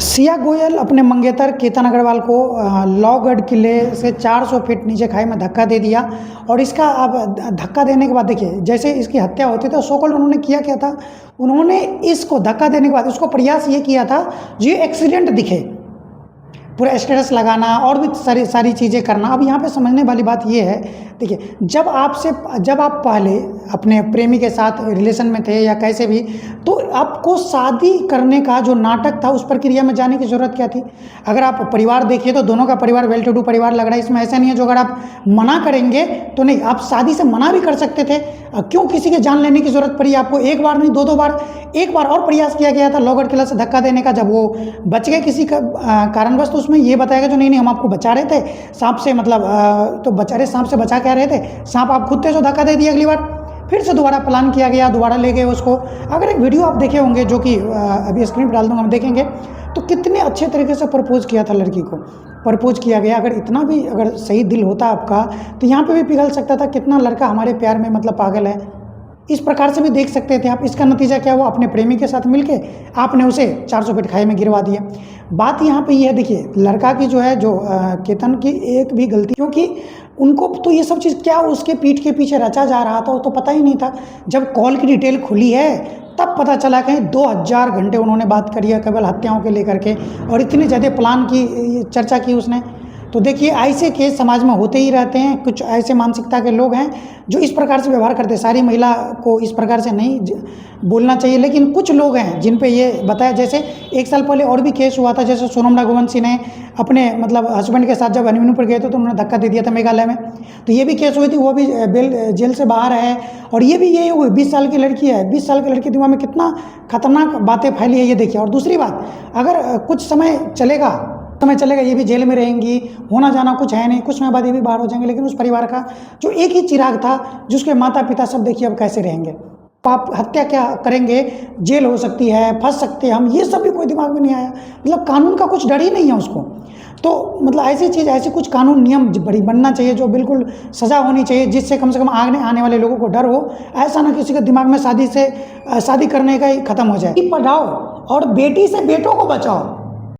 सिया गोयल अपने मंगेतर केतन अग्रवाल को लॉगढ़ किले से 400 फीट नीचे खाई में धक्का दे दिया। और इसका अब धक्का देने के बाद देखिए, जैसे इसकी हत्या होती तो सो कॉल्ड उन्होंने किया क्या था, उन्होंने इसको धक्का देने के बाद उसको प्रयास ये किया था जो एक्सीडेंट दिखे, पूरा स्टेटस लगाना और भी सारी चीज़ें करना। अब यहाँ पे समझने वाली बात ये है, देखिए जब आप पहले अपने प्रेमी के साथ रिलेशन में थे या कैसे भी, तो आपको शादी करने का जो नाटक था उस प्रक्रिया में जाने की ज़रूरत क्या थी। अगर आप परिवार देखिए तो दोनों का परिवार वेल टू डू परिवार लग रहा है, इसमें ऐसा नहीं है जो अगर आप मना करेंगे तो नहीं, आप शादी से मना भी कर सकते थे। क्यों किसी के जान लेने की ज़रूरत पड़ी आपको? एक बार नहीं, दो बार, एक बार और प्रयास किया गया था लॉगढ़ किला से धक्का देने का। जब वो बच गए किसी का कारणवश, तो उसमें ये बताया गया जो नहीं हम आपको बचा रहे थे सांप से, मतलब तो बचा रहे, सांप से बचा क्या रहे थे, सांप आप खुद थे जो धक्का दे दिया। अगली बार फिर से दोबारा प्लान किया गया, दोबारा ले गए उसको। अगर एक वीडियो आप देखे होंगे जो कि अभी स्क्रीन पर डाल दूंगा, हम देखेंगे तो कितने अच्छे तरीके से प्रपोज किया था, लड़की को प्रपोज किया गया। अगर इतना भी अगर सही दिल होता आपका तो यहाँ पे भी पिघल सकता था। कितना लड़का हमारे प्यार में मतलब पागल है, इस प्रकार से भी देख सकते थे आप। इसका नतीजा क्या हुआ, अपने प्रेमी के साथ मिलके आपने उसे 400 फीट खाई में गिरवा दिया। बात यहाँ पे ये है, देखिए लड़का की जो है, जो केतन की एक भी गलती, क्योंकि उनको तो ये सब चीज़ क्या उसके पीठ के पीछे रचा जा रहा था वो तो पता ही नहीं था। जब कॉल की डिटेल खुली है तब पता चला कहीं 2000 घंटे उन्होंने बात करी है केवल हत्याओं के लेकर के, और इतनी ज़्यादा प्लान की चर्चा की उसने। तो देखिए ऐसे केस समाज में होते ही रहते हैं। कुछ ऐसे मानसिकता के लोग हैं जो इस प्रकार से व्यवहार करते हैं। सारी महिला को इस प्रकार से नहीं बोलना चाहिए, लेकिन कुछ लोग हैं जिन पे ये बताया। जैसे 1 साल पहले और भी केस हुआ था, जैसे सोनम रघुवंशी ने अपने मतलब हस्बैंड के साथ जब हनीमून पर गए थे तो उन्होंने धक्का दे दिया था मेघालय में। तो ये भी केस हुई थी, वो भी जेल से बाहर है। और ये भी यही हुई, 20 साल की लड़की है। 20 साल की लड़की दिमाग में कितना खतरनाक बातें फैली है ये देखिए। और दूसरी बात, अगर कुछ समय चलेगा ये भी जेल में रहेंगी, होना जाना कुछ है नहीं, कुछ समय बाद ये भी बाहर हो जाएंगे। लेकिन उस परिवार का जो एक ही चिराग था, जिसके माता पिता सब देखिए अब कैसे रहेंगे। आप हत्या क्या करेंगे, जेल हो सकती है, फंस सकते हैं हम, ये सब भी कोई दिमाग में नहीं आया। मतलब कानून का कुछ डर ही नहीं है उसको। तो मतलब ऐसी चीज़, ऐसे कुछ कानून नियम बड़ी बनना चाहिए जो बिल्कुल सज़ा होनी चाहिए, जिससे कम से कम आने वाले लोगों को डर हो। ऐसा ना किसी के दिमाग में शादी करने का ही ख़त्म हो जाए। पढ़ाओ और बेटी से बेटों को बचाओ।